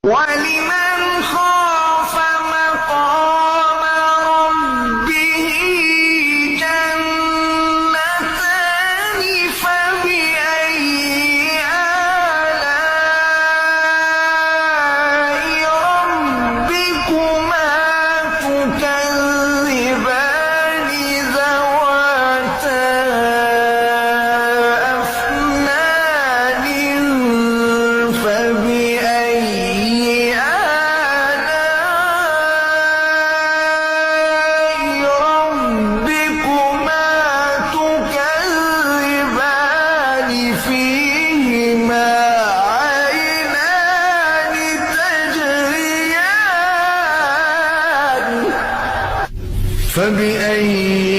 ولمن خاف مقام ربه جنتان فبأي آلاء ربكما تكذبان ذواتا أفنان فبأي ربكما تكذبان فيهما عينان تجريان فبأي